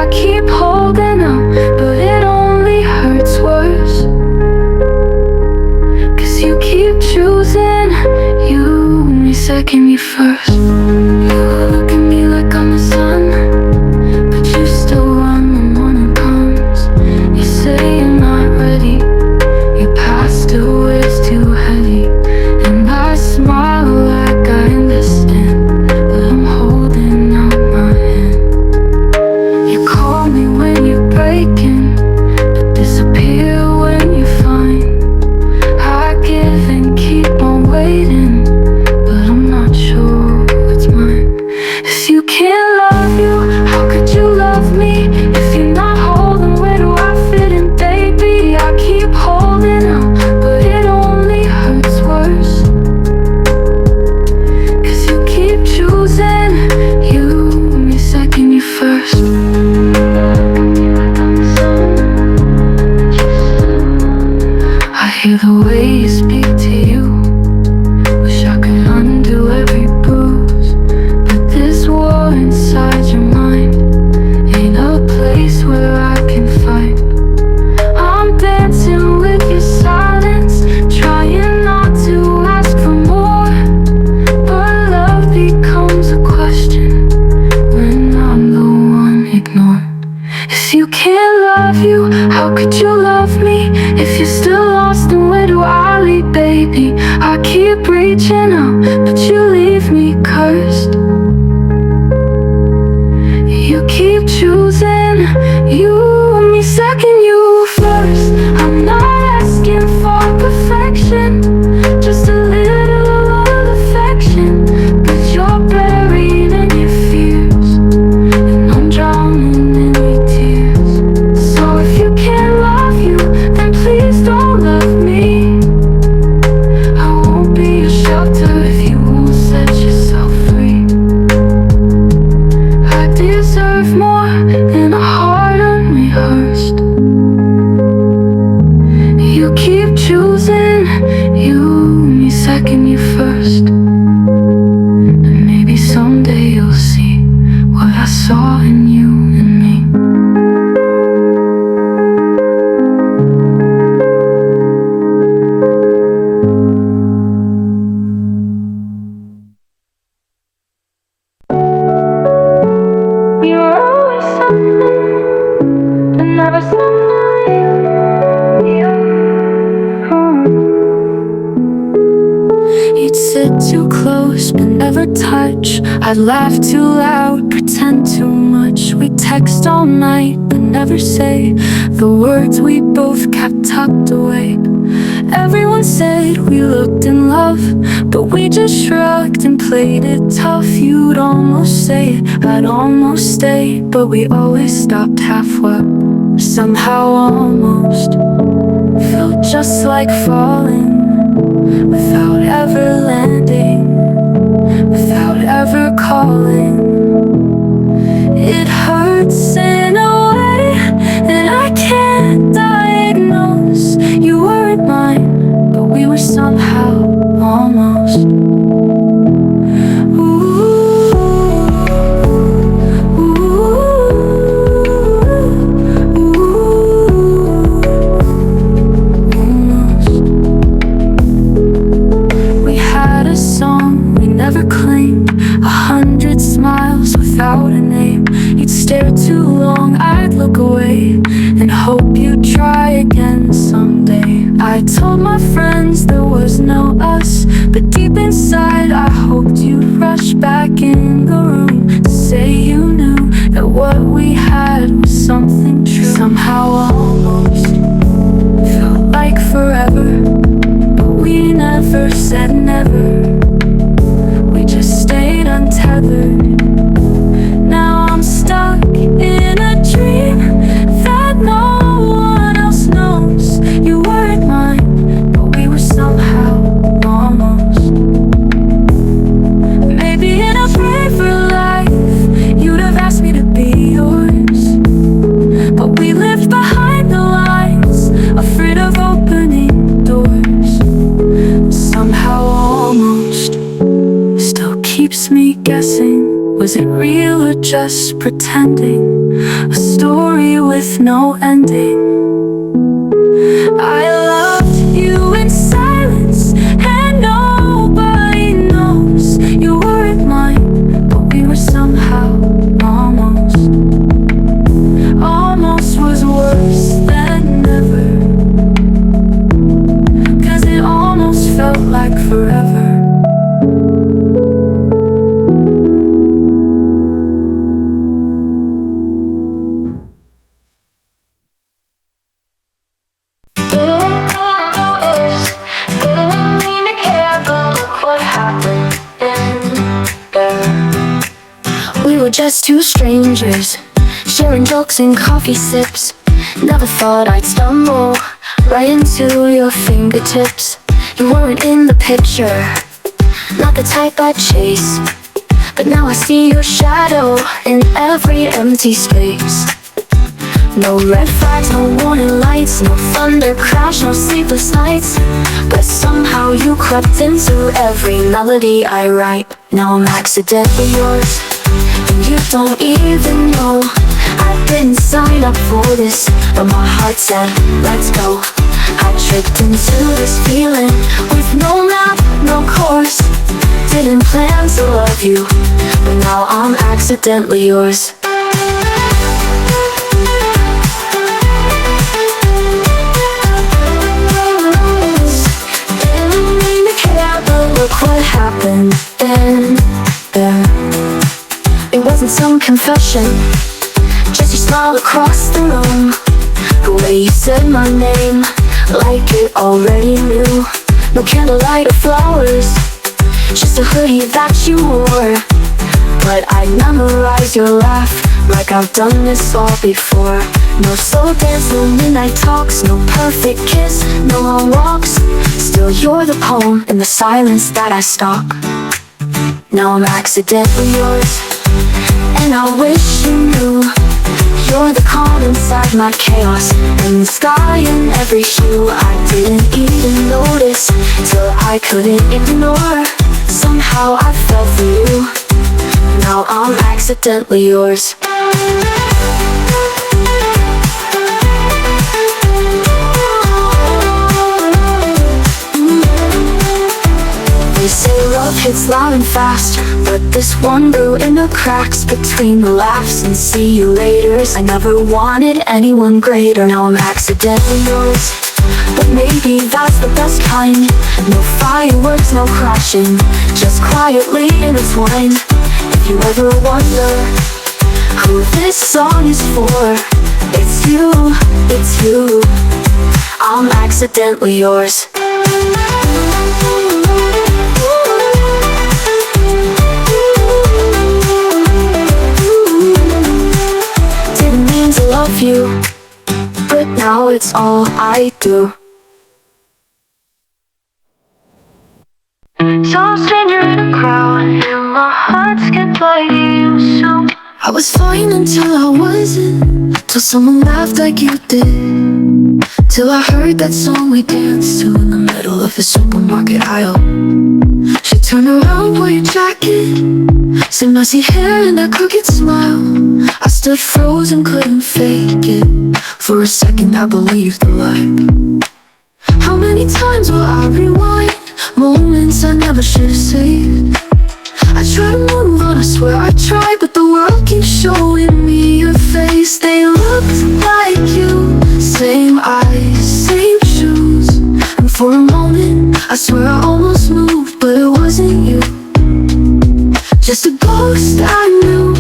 I keep holding on, but it only hurts worse. 'Cause you keep choosing you, me second, you first. You look at me like I'm the sun, but you still run when morning comes. You say you're not ready, your past still weighs too heavy. And I smile like I understand, but I'm holding out my hand. You call me when you're breaking, but disappear when you're fine. I give and keep on waiting, but I'm not sure it's mine. If you can't love you, how could you love me? If you're not holding, where do I fit in, baby? I keep holding on, but it only hurts worse. 'Cause you keep choosing you, me second, you first. I hear the way you speak to you, wish I could undo every bruise, but this war inside your mind ain't a place where I can fight. I'm dancing with your silence, trying not to ask for more, but love becomes a question when I'm the one ignored. If you can't love you, how could you love me? If you're still lost, then where do I lead, baby? I keep reaching out, but you leave me cursed. You keep choosing you, me second, you first. I'm not asking for perfection, just a little affection. But you're buried in your fears, and I'm drowning in your tears. So if you can't love you, then please don't love me. I won't be your shelter if you won't set yourself free. I deserve more than a heart unrehearsed. You keep choosing you, me second, you first. And maybe someday you'll see what I saw in you and me. You're always something, but never somebody. You'd sit too close but never touch. I'd laugh too loud, pretend too much. We'd text all night but never say the words we both kept tucked away. Everyone said we looked in love, but we just shrugged and played it tough. You'd almost say it, I'd almost stay, but we always stopped halfway. Somehow almost felt just like falling, without ever landing, without ever calling. It hurts in a way that I can't diagnose. You weren't mine, but we were somehow almost. Never claimed 100 smiles without a name. You'd stare too long, I'd look away and hope you'd try again someday. I told my friends there was no us, but deep inside I hoped you'd rush back in the room to say you knew that what we had was something true. Somehow almost felt like forever, but we never said never. We just stayed untethered. Now I'm stuck in a dream that no one else knows. You weren't mine, but we were somehow almost. Maybe in a braver life you'd have asked me to be yours, but we lived behind the lines, afraid of opening doors. Somehow almost keeps me guessing Was it real or just pretending? A story with no ending. I loved you in silence, and nobody knows. You weren't mine, but we were somehow almost. Almost was worse than never, 'cause it almost felt like forever. We were just two strangers, sharing jokes and coffee sips. Never thought I'd stumble right into your fingertips. You weren't in the picture, not the type I'd chase, but now I see your shadow in every empty space. No red flags, no warning lights, no thunder crash, no sleepless nights. But somehow you crept into every melody I write. Now I'm accidentally yours, and you don't even know. I didn't sign up for this, but my heart said, let's go. I tripped into this feeling with no map, no course. Didn't plan to love you, but now I'm accidentally yours. Didn't mean to care, but look what happened then, there. It wasn't some confession, just your smile across the room. The way you said my name, like it already knew. No candlelight or flowers, just a hoodie that you wore. But I memorized your laugh, like I've done this all before. No slow dance, no midnight talks, no perfect kiss, no long walks. Still you're the poem in the silence that I stalk. Now I'm accidentally yours, and I wish you knew. You're the calm inside my chaos, and the sky in every shoe. I didn't even notice till I couldn't ignore. Somehow I fell for you, now I'm accidentally yours. They say love hits loud and fast, but this one grew in the cracks between the laughs and see you laters. I never wanted anyone greater, now I'm accidentally yours. But maybe that's the best kind. No fireworks, no crashing, just quietly intertwined. If you ever wonder who this song is for, it's you, it's you. I'm accidentally yours. Didn't mean to love you, but now it's all I do. Some stranger in a crowd, and my heart skipped like you so. I was fine until I wasn't, till someone laughed like you did. Till I heard that song we danced to in the middle of a supermarket aisle. She turned around, wore your jacket, some messy hair and that crooked smile. I stood frozen, couldn't fake it. For a second I believed the lie. How many times will I rewind moments I never should've saved? I try to move on, I swear I try, but the world keeps showing me your face. They looked like you, same eyes, same shoes. And for a moment, I swear I almost moved, but it wasn't you. Just a ghost I knew,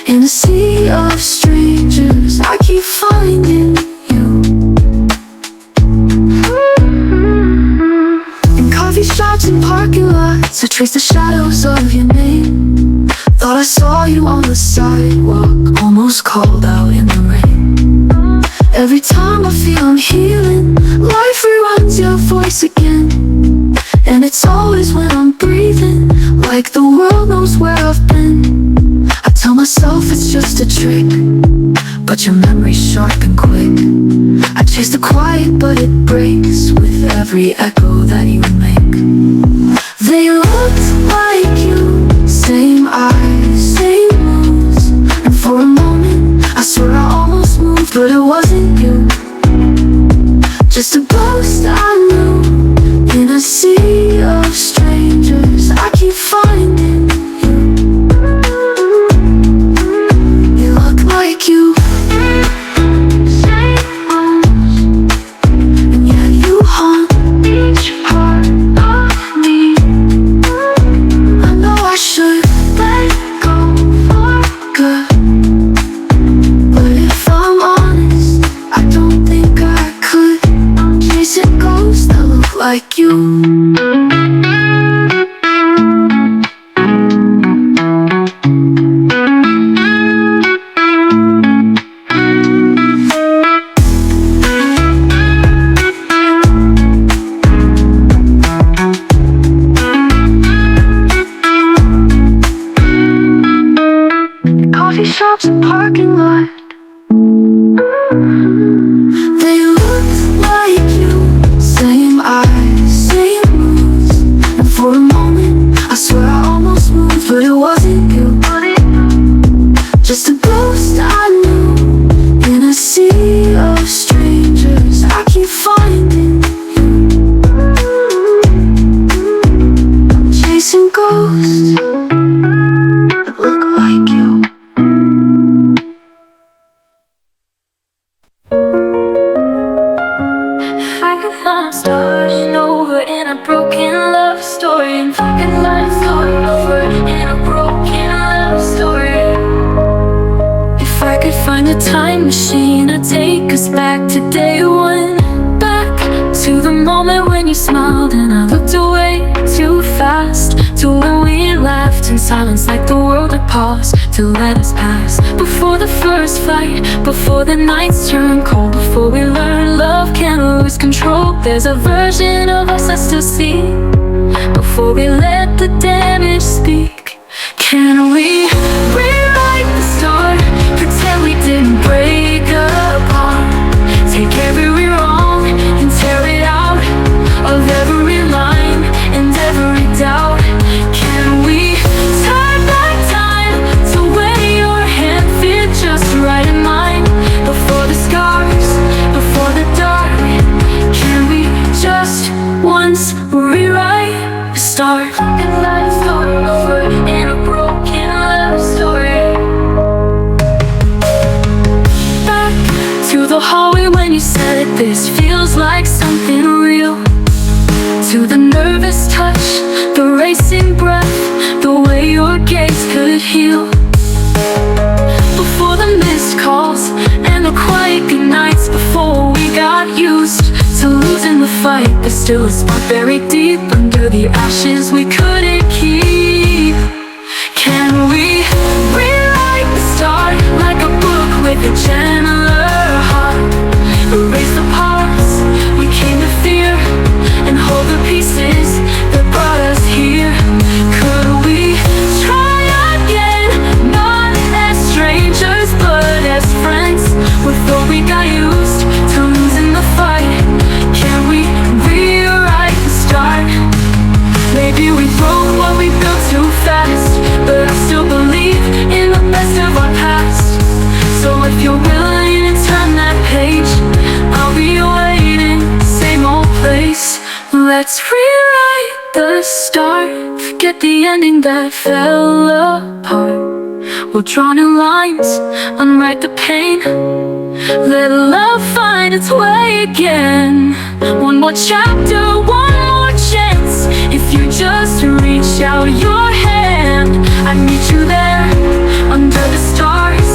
in a sea of strangers, I keep finding you. In coffee shops and parking lots, I trace the shadows of your name. Thought I saw you on the sidewalk, almost called out in the rain. Every time I feel I'm healing, life reruns your voice again. And it's always when I'm breathing, like the world knows where I've been. I tell myself it's just a trick, but your memory's sharp and quick. I chase the quiet, but it breaks with every echo that you make. They looked like you, same eyes, shops and parking lot. They looked like you, same eyes, same moves. And for a moment, I swear I almost moved, but it wasn't you. Just a ghost I knew in a sea of strangers. I keep finding you. I'm chasing ghosts that look like you. If I could find starting over in a broken love story, if I could find starting over in a broken love story, if I could find a time machine, I'd take us back to day one, back to the moment when you smiled and I looked away too fast, to when we laughed in silence like the world had paused to let us pass. Before the first fight, before the nights turn cold, before we learn love can't lose control. There's a version of us I still see. Before we let the damage speak, can we rewrite the start? Pretend we didn't break apart. Take every wrong and tear it out of every line and every doubt. Can we turn back time to when your hand fit just right in mine? Before the scars, before the dark, can we just once rewrite the start? And let's start over in a broken love story. Back to the hallway when you said this feels like something real. To the nervous touch, the racing breath, the way your gaze could heal. Before the missed calls and the quiet goodnights, before we got used to losing the fight, there's still a spark buried deep under the ashes we couldn't keep. Can we rewrite the start like a book with a gentler heart? Erase the parts we came to fear and hold the pieces that brought us here. Could we try again, not as strangers but as friends? Before we got used to losing the fight, can we rewrite the start? Maybe we broke what we built too fast, but I still believe in the best of our past. So if you're willing to turn that page, I'll be waiting, same old place. Let's rewrite the start, forget the ending that fell apart. We'll draw new lines, unwrite the pain, let love find its way again. One more chapter, one more chance. If you just reach out your hand, I'd meet you there, under the stars,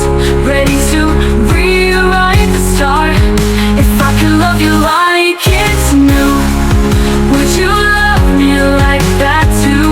ready to rewrite the start. If I could love you like it's new, would you love me like that too?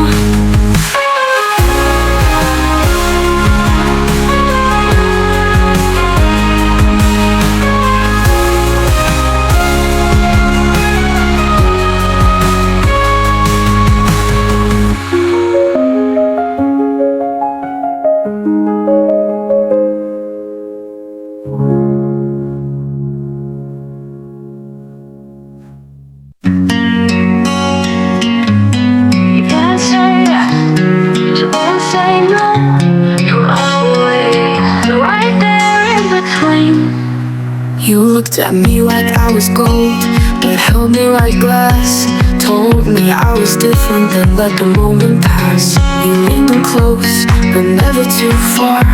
You looked at me like I was gold, but held me like glass. Told me I was different, then let the moment pass. You leaned in close, but never too far.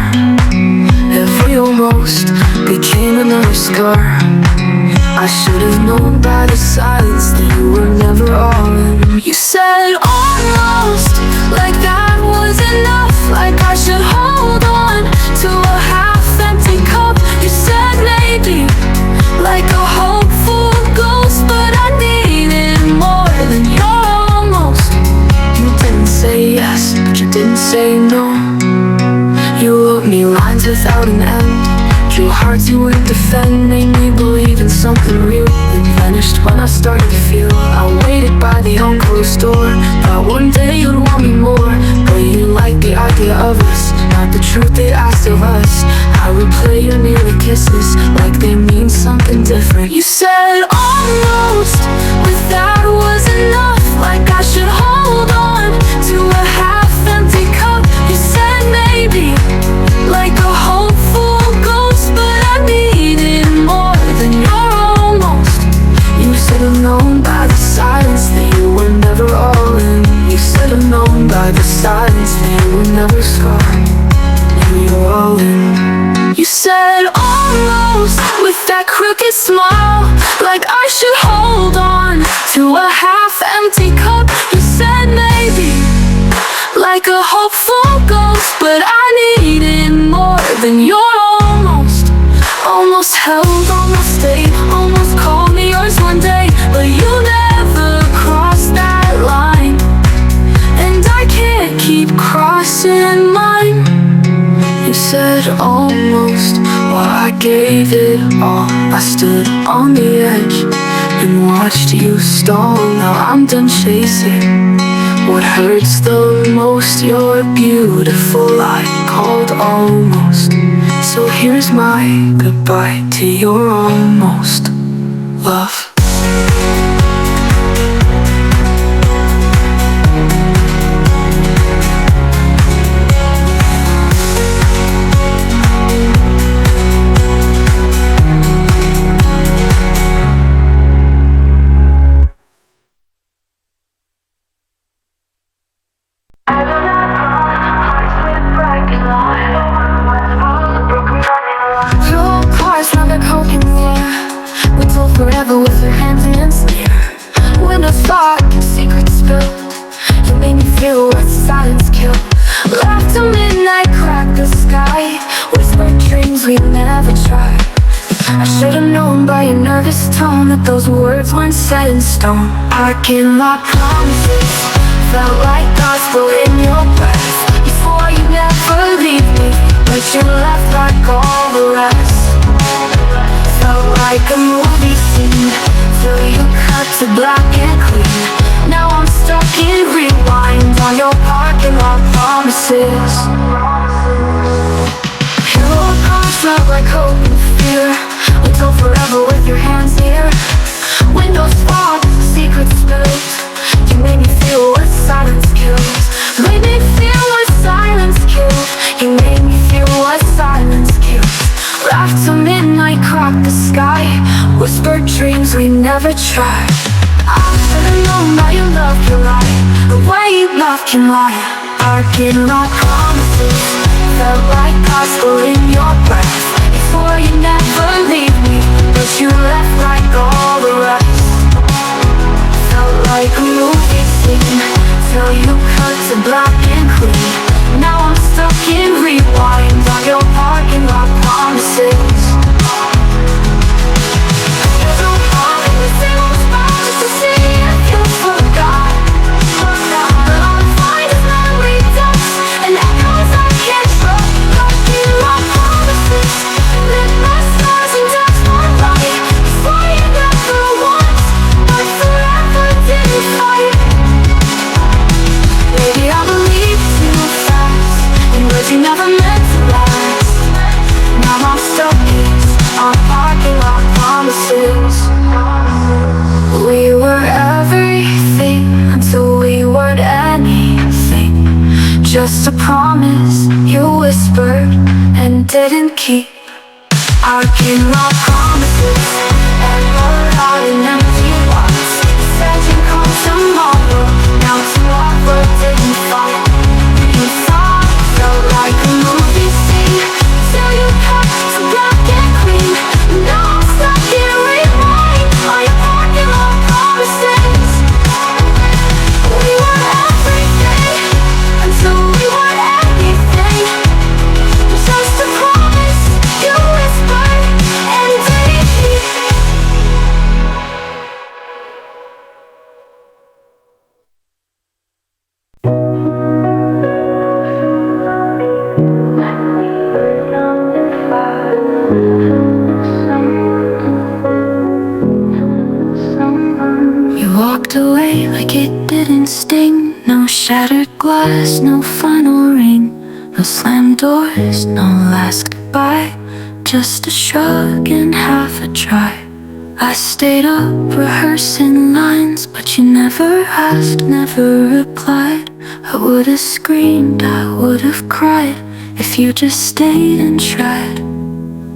Every almost became another scar. I should have known by the silence that you were never all in. You said almost, like that was enough, like I should hold on to a half-empty cup. You said maybe, like a hopeful ghost, but I needed more than your almost. You didn't say yes, but you didn't say no. You wrote me lines without an end, drew hearts you would defend, made me believe in something real, then vanished when I started to feel. I waited by the unclosed door, thought one day you'd want me more, but you liked the idea of us, not the truth. truth they asked of us. I replay your nearly kisses like they mean something different. You said almost, but that was enough. Like I should hold on to a half-empty cup. You said maybe, like a hopeful ghost, but I needed more than your almost. You should have known by the silence that you were never all in. You should have known by the silence that you were never scarred. You were all in. You said almost, with that crooked smile, like I should hold on to a half-empty cup. You said maybe, like a hopeful ghost, but I needed more than your almost. Almost held, almost stayed, almost called me yours one day, but you never crossed that line, and I can't keep crossing mine. You said almost, while I gave it all. I stood on the edge and watched you stall. Now I'm done chasing what hurts the most. You're beautiful, I called almost. So here's my goodbye to your almost love. Forever with your hands in sneer. When I thought secrets spill, you made me feel what silence killed. Laughed till midnight, cracked the sky, whispered dreams we never tried. I should've known by your nervous tone that those words weren't set in stone. I cannot promises, felt like gospel in your breath. Before you never leave me, but you left like all the rest. Felt like a movie scene, till you cut to black and clean. Now I'm stuck in rewind on your parking lot promises. Hero cars felt like hope and fear. Until forever with your hands near. Windows fogged, secrets spilled. You made me feel what silence kills. Made me feel what silence kills. You made me feel what silence kills. Laughed till midnight, cracked the sky, whispered dreams we never tried. I should've known that your love can lie, the way love can lie. I cannot promises, felt like gospel in your breath. Before you never leave me, but you left like all the rest. Felt like a movie scene, till you cut to black and clean. Now I'm stuck in rewind on your parking lot promises. There's no point in single spots to see if you forgot. But all I find is memory dust and echoes I can't trust. Parking lot promises, lit my stars and dust my light. Before you never once, but forever didn't fight. Maybe I believe too fast in words you never meant to last. Now I'm stuck on parking lot promises. We were everything until we weren't anything. Just a promise you whispered and didn't keep. I cannot promises and we're out in empty lots. Said you come tomorrow, now tomorrow didn't fall. You thought felt like a movie scene, till you cut to black and clean. Now I'm stuck in rewind on your parking lot promises. We were everything until we weren't anything. Just a promise you whispered and didn't keep. No slammed doors, no last goodbye, just a shrug and half a try. I stayed up rehearsing lines, but you never asked, never replied. I would've screamed, I would've cried, if you just stayed and tried.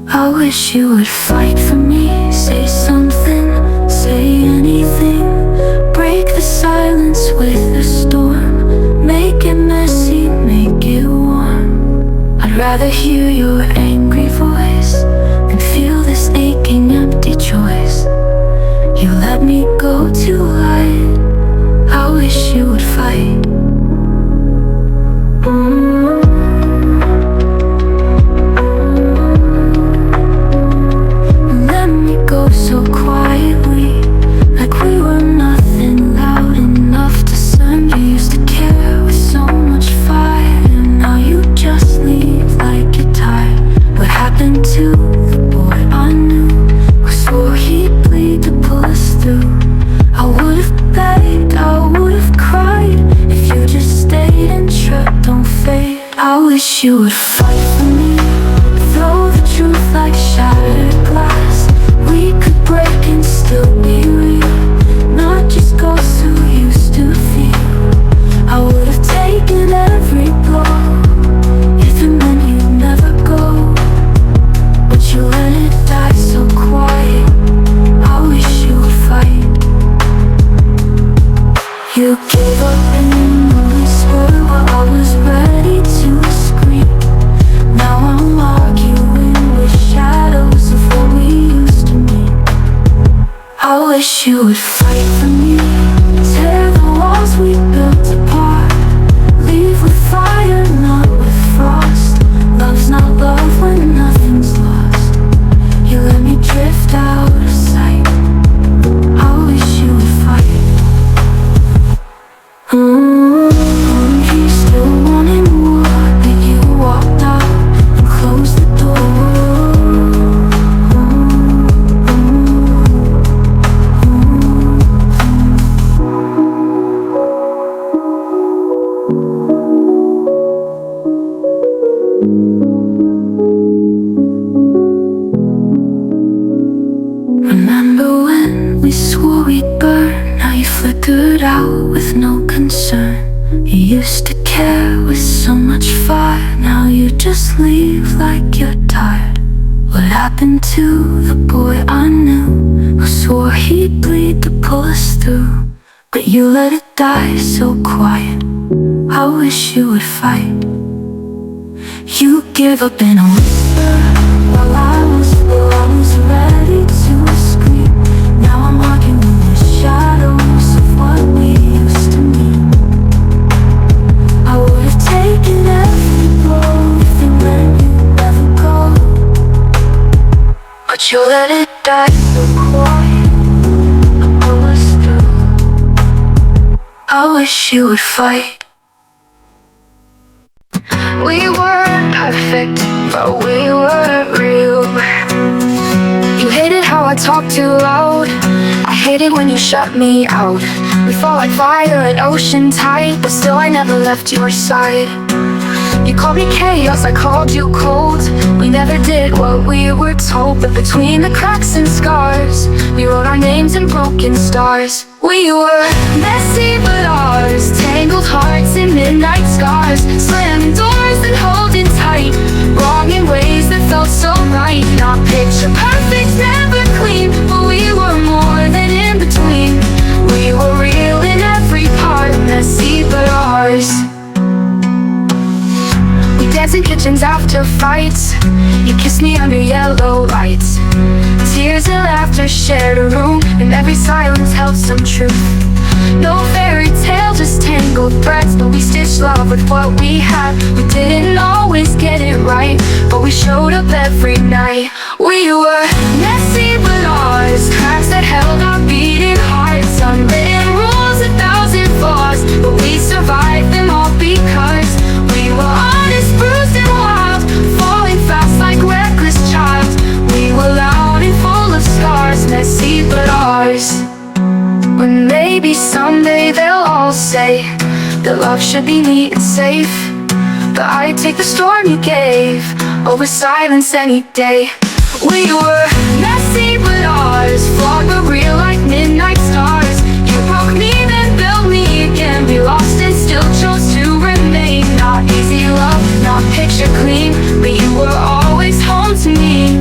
I wish you would fight for me, say something, say anything. Break the silence with a storm, make it messy, make it warm. I'd rather hear your angry voice than feel this aching empty choice. You let me go too light, I wish you would fight. Let me go so quietly, like we were nothing, loud enough to send. You used to care with so much fire, and now you just leave like you're tired. What happened to the boy I knew, who swore he'd bleed to pull us through? I would've begged, I would've cried, if you just stayed and tried. Don't fade. I wish you would fight for me, throw the truth like shattered glass. We could break and still be real, not just ghosts who used to feel. I would've taken every blow if it meant you'd never go, but you let it die so quiet. I wish you would fight. You gave up in the whisper while I was ready to scream. Now I'm arguing with shadows of what we used to mean. I wish you would fight for me, tear the walls we built apart, leave with fire, not with frost. Love's not love when nothing's lost. You let me drift out of sight, I wish you would fight. You still wanted more, but you walked out and closed the door. Remember when we swore we'd burn? Now you flickered out with no concern. You used to care with so much fire, now you just leave like you're tired. What happened to the boy I knew, who swore he'd bleed to pull us through? But you let it die so quiet, I wish you would fight. You give up in a whisper while I was ready to scream. Now I'm arguing with shadows of what we used to mean. I would've taken every blow if it meant you'd never go, but you let it die so quiet, I pull us through. I wish you would fight. We weren't perfect, but we were real. You hated how I talked too loud, I hated when you shut me out. We fought like fire and ocean tide, but still I never left your side. You called me chaos, I called you cold. We never did what we were told, but between the cracks and scars, we wrote our names in broken stars. We were messy but ours, tangled hearts and midnight scars, slamming doors and holding tight, wrong in ways that felt so right. Not picture perfect, never clean, but we were more than in between. We were real in every part, messy but ours. We danced in kitchens after fights, you kissed me under yellow lights. Tears and laughter shared a room, and every silence held some truth. No fairy tale, just tangled threads, but we stitched love with what we had. We didn't always get it right, but we showed up every night. We were messy but ours, cracks that held our beating hearts, unwritten rules, 1,000 flaws, but we survived them all because we were honest, bruised and wild, falling fast like reckless child. We were loud and full of scars, messy but ours. When maybe someday they'll all say that love should be neat and safe, but I'd take the storm you gave over silence any day. We were messy but ours, flawed but real like midnight stars. You broke me then built me again. We lost and still chose to remain. Not easy love, not picture clean, but you were always home to me.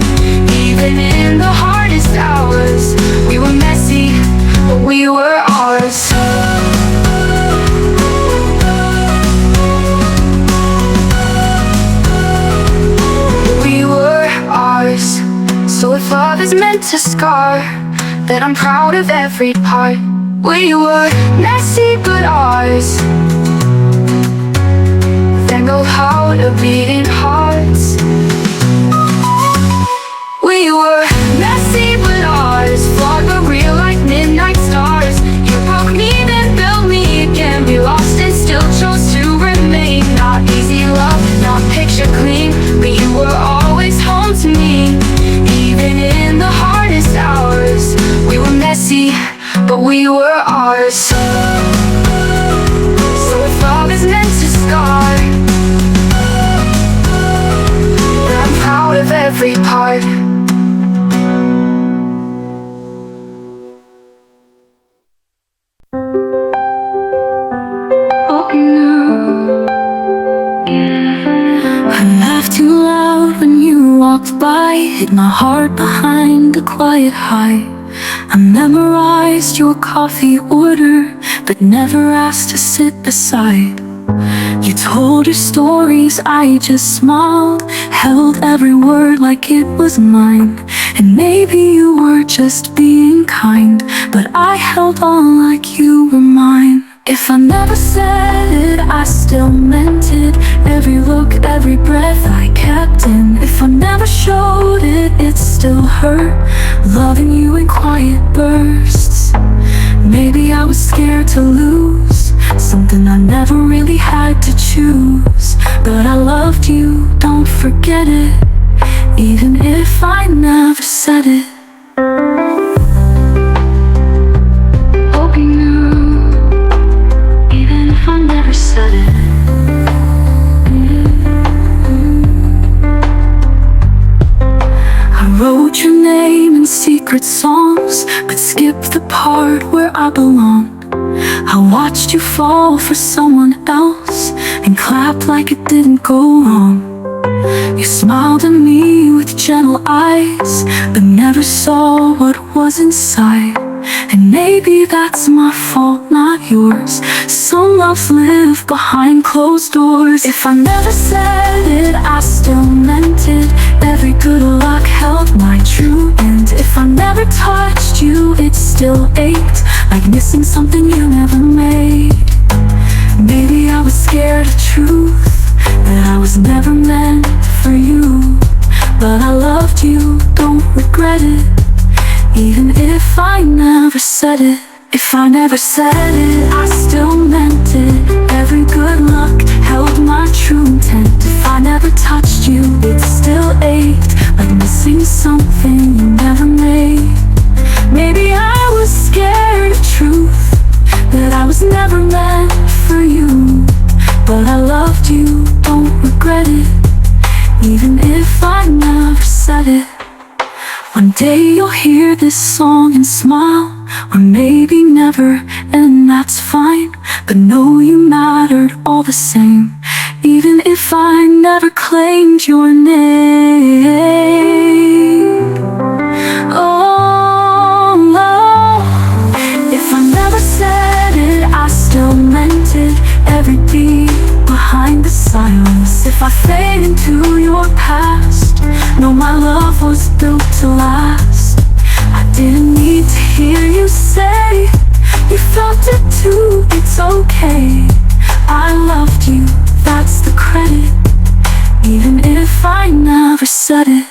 Even in the hardest hours, we were messy, but we were ours. We were ours. So if love is meant to scar, then I'm proud of every part. We were messy but ours. Then go how to beating hearts. We were messy but ours, flawed but real like midnight stars. You broke me then built me again. We lost and still chose to remain. Not easy love, not picture clean, but you were always home to me. Even in the hardest hours, we were messy, but we were ours. So if love is meant to scar, then I'm proud of every part. Oh no, I laughed too loud when you walked by, hid my heart behind a quiet high. I memorized your coffee order, but never asked to sit beside. You told your stories, I just smiled, held every word like it was mine. And maybe you were just being kind, but I held on like you were mine. If I never said it, I still meant it. Every look, every breath I kept in. If I never showed it, it still hurt, loving you in quiet bursts. Maybe I was scared to lose something I never really had to choose. But I loved you, don't forget it, even if I never said it. Hope you knew, even if I never said it. I wrote your name in secret songs, but skipped the part where I belonged. I watched you fall for someone else and clapped like it didn't go wrong. You smiled at me with gentle eyes, but never saw what was inside. And maybe that's my fault, not yours. Some loves live behind closed doors. If I never said it, I still meant it. Every good luck held my true end. If I never touched you, it still ached, like missing something you never made. Maybe I was scared of truth, that I was never meant for you. But I loved you, don't regret it, even if I never said it. If I never said it, I still meant it. Every good luck held my true intent. If I never touched you, it still ached, like missing something you never made. Maybe I was scared of truth, that I was never meant for you. But I loved you, don't regret it, even if I never said it. One day you'll hear this song and smile, or maybe never, and that's fine. But know you mattered all the same, even if I never claimed your name. Oh no, if I never said it, I still meant it. Every beat behind the silence. If I fade into your past, know my love was built to last. I didn't need to hear you say you felt it too, it's okay. I loved you, that's the credit, even if I never said it.